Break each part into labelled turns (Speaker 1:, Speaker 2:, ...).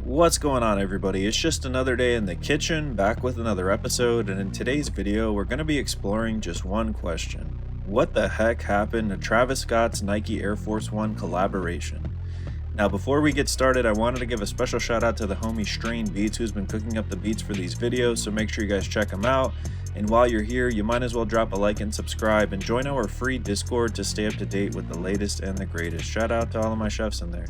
Speaker 1: What's going on, everybody? It's just another day in the kitchen, back with another episode, and in today's video we're going to be exploring just one question. What the heck happened to Travis Scott's Nike Air Force 1 collaboration? Now before we get started, I wanted to give a special shout out to the homie Strain Beats, who's been cooking up the beats for these videos, so make sure you guys check him out. And while you're here, you might as well drop a like and subscribe and join our free Discord to stay up to date with the latest and the greatest. Shout out to all of my chefs in there.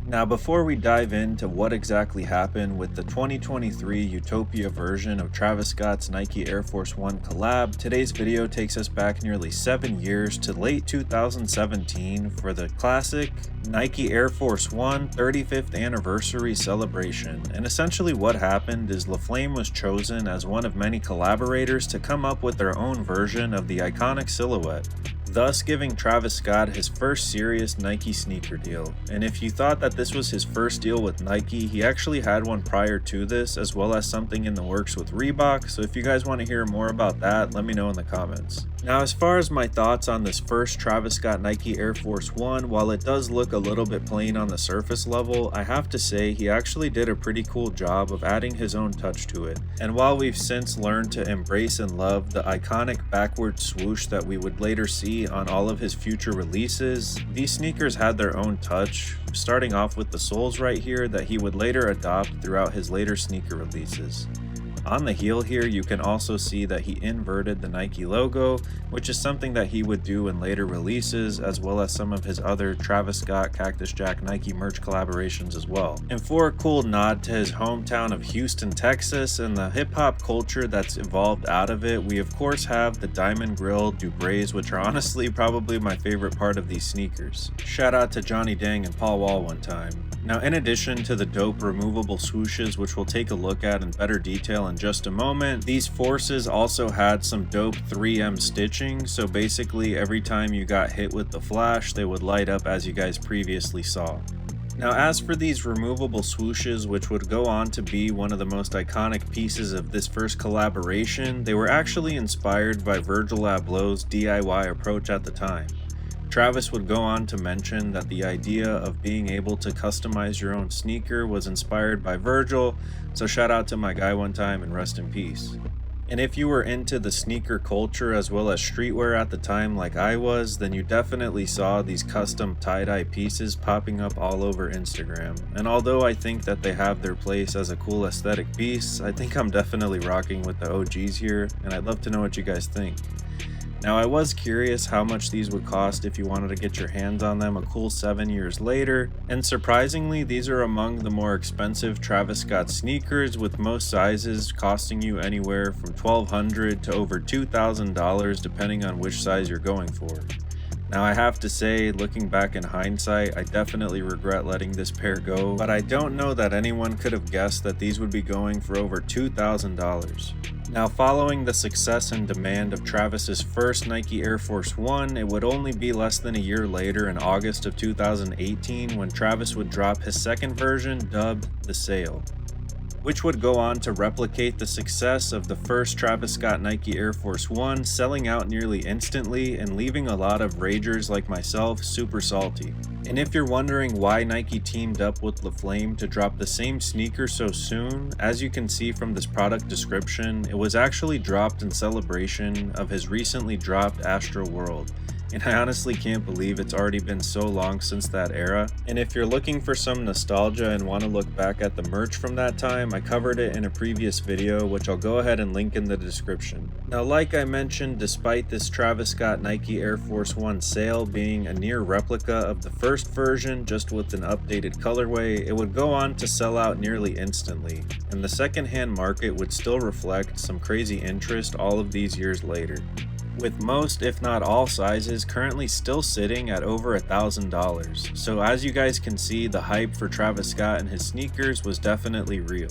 Speaker 1: Now before we dive into what exactly happened with the 2023 Utopia version of Travis Scott's Nike Air Force 1 collab, today's video takes us back nearly 7 years to late 2017 for the classic Nike Air Force 1 35th anniversary celebration. And essentially what happened is LaFlame was chosen as one of many collaborators to come up with their own version of the iconic silhouette, thus giving Travis Scott his first serious Nike sneaker deal. And if you thought that this was his first deal with Nike, he actually had one prior to this, as well as something in the works with Reebok, so if you guys want to hear more about that, let me know in the comments. Now as far as my thoughts on this first Travis Scott Nike Air Force 1, while it does look a little bit plain on the surface level, I have to say he actually did a pretty cool job of adding his own touch to it. And while we've since learned to embrace and love the iconic backward swoosh that we would later see on all of his future releases, these sneakers had their own touch, starting off with the soles right here that he would later adopt throughout his later sneaker releases. On the heel here, you can also see that he inverted the Nike logo, which is something that he would do in later releases, as well as some of his other Travis Scott, Cactus Jack, Nike merch collaborations as well. And for a cool nod to his hometown of Houston, Texas, and the hip-hop culture that's evolved out of it, we of course have the diamond grill Dubrays, which are honestly probably my favorite part of these sneakers. Shout out to Johnny Dang and Paul Wall one time. Now in addition to the dope removable swooshes, which we'll take a look at in better detail in just a moment, these forces also had some dope 3M stitching, so basically every time you got hit with the flash, they would light up as you guys previously saw. Now as for these removable swooshes, which would go on to be one of the most iconic pieces of this first collaboration, they were actually inspired by Virgil Abloh's DIY approach at the time. Travis would go on to mention that the idea of being able to customize your own sneaker was inspired by Virgil, so shout out to my guy one time and rest in peace. And if you were into the sneaker culture as well as streetwear at the time like I was, then you definitely saw these custom tie-dye pieces popping up all over Instagram. And although I think that they have their place as a cool aesthetic piece, I think I'm definitely rocking with the OGs here, and I'd love to know what you guys think. Now I was curious how much these would cost if you wanted to get your hands on them a cool 7 years later, and surprisingly these are among the more expensive Travis Scott sneakers, with most sizes costing you anywhere from $1,200 to over $2,000 depending on which size you're going for. Now I have to say, looking back in hindsight, I definitely regret letting this pair go, but I don't know that anyone could have guessed that these would be going for over $2,000. Now following the success and demand of Travis's first Nike Air Force 1, it would only be less than a year later in August of 2018 when Travis would drop his second version, dubbed the Sail, which would go on to replicate the success of the first Travis Scott Nike Air Force 1, selling out nearly instantly and leaving a lot of ragers like myself super salty. And if you're wondering why Nike teamed up with LaFlame to drop the same sneaker so soon, as you can see from this product description, it was actually dropped in celebration of his recently dropped Astro World. And I honestly can't believe it's already been so long since that era. And if you're looking for some nostalgia and want to look back at the merch from that time, I covered it in a previous video, which I'll go ahead and link in the description. Now like I mentioned, despite this Travis Scott Nike Air Force 1 Sail being a near replica of the first version, just with an updated colorway, it would go on to sell out nearly instantly. And the secondhand market would still reflect some crazy interest all of these years later, with most if not all sizes currently still sitting at over $1,000. So as you guys can see, the hype for Travis Scott and his sneakers was definitely real.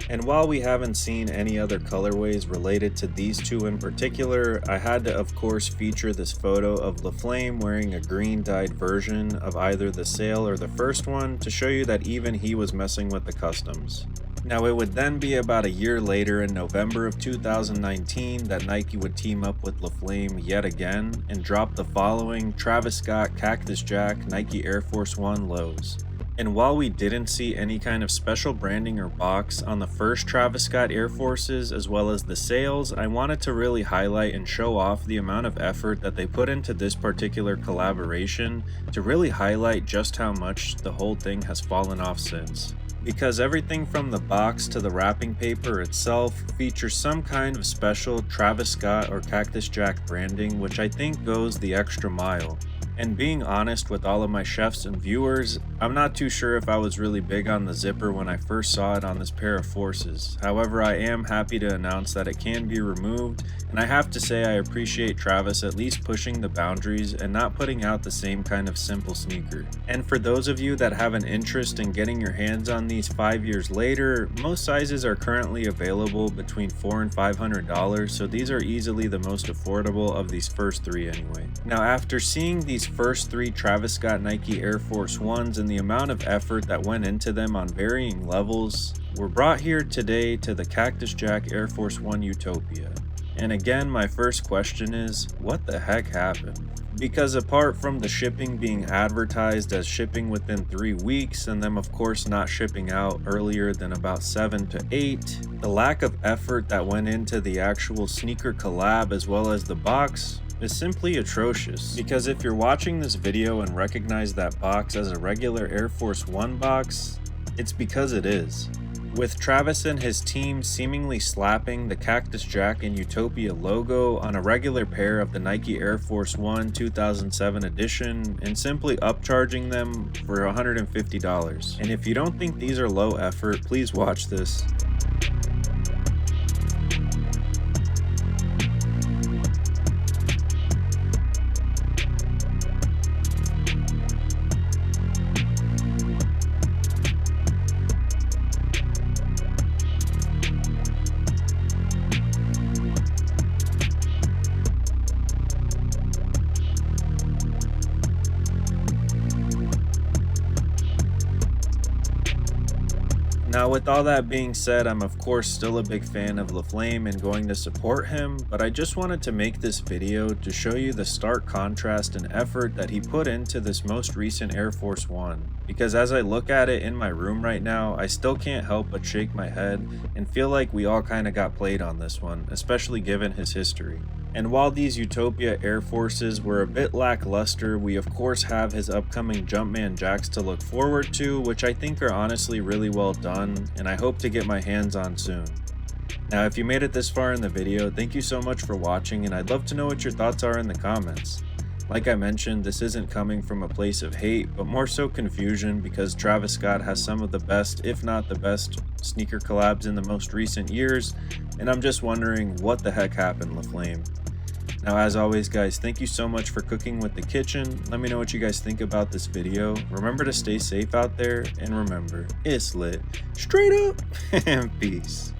Speaker 1: And while we haven't seen any other colorways related to these two in particular, I had to of course feature this photo of LaFlame wearing a green dyed version of either the Sail or the first one to show you that even he was messing with the customs. Now it would then be about a year later in November of 2019 that Nike would team up with LaFlame yet again and drop the following Travis Scott Cactus Jack Nike Air Force 1 lows. And while we didn't see any kind of special branding or box on the first Travis Scott Air Forces as well as the sales, I wanted to really highlight and show off the amount of effort that they put into this particular collaboration to really highlight just how much the whole thing has fallen off since. Because everything from the box to the wrapping paper itself features some kind of special Travis Scott or Cactus Jack branding, which I think goes the extra mile. And being honest with all of my chefs and viewers, I'm not too sure if I was really big on the zipper when I first saw it on this pair of Forces. However, I am happy to announce that it can be removed, and I have to say I appreciate Travis at least pushing the boundaries and not putting out the same kind of simple sneaker. And for those of you that have an interest in getting your hands on these 5 years later, most sizes are currently available between $400 and $500, so these are easily the most affordable of these first three anyway. Now, after seeing these first three Travis Scott Nike Air Force Ones and the amount of effort that went into them on varying levels, we're brought here today to the Cactus Jack Air Force One Utopia. And again, my first question is, what the heck happened? Because apart from the shipping being advertised as shipping within 3 weeks and them of course not shipping out earlier than about 7 to 8, the lack of effort that went into the actual sneaker collab as well as the box is simply atrocious. Because if you're watching this video and recognize that box as a regular Air Force One box, it's because it is. With Travis and his team seemingly slapping the Cactus Jack and Utopia logo on a regular pair of the Nike Air Force One 2007 edition and simply upcharging them for $150. And if you don't think these are low effort, please watch this. Now, with all that being said, I'm of course still a big fan of LaFlame and going to support him, but I just wanted to make this video to show you the stark contrast and effort that he put into this most recent Air Force One. Because as I look at it in my room right now, I still can't help but shake my head and feel like we all kind of got played on this one, especially given his history. And while these Utopia Air Forces were a bit lackluster, we of course have his upcoming Jumpmanjacks to look forward to, which I think are honestly really well done, and I hope to get my hands on soon. Now, if you made it this far in the video, thank you so much for watching, and I'd love to know what your thoughts are in the comments. Like I mentioned, this isn't coming from a place of hate, but more so confusion, because Travis Scott has some of the best, if not the best, sneaker collabs in the most recent years, and I'm just wondering what the heck happened, LaFlame. Now, as always, guys, thank you so much for cooking with the kitchen. Let me know what you guys think about this video. Remember to stay safe out there, and remember, it's lit straight up, and peace.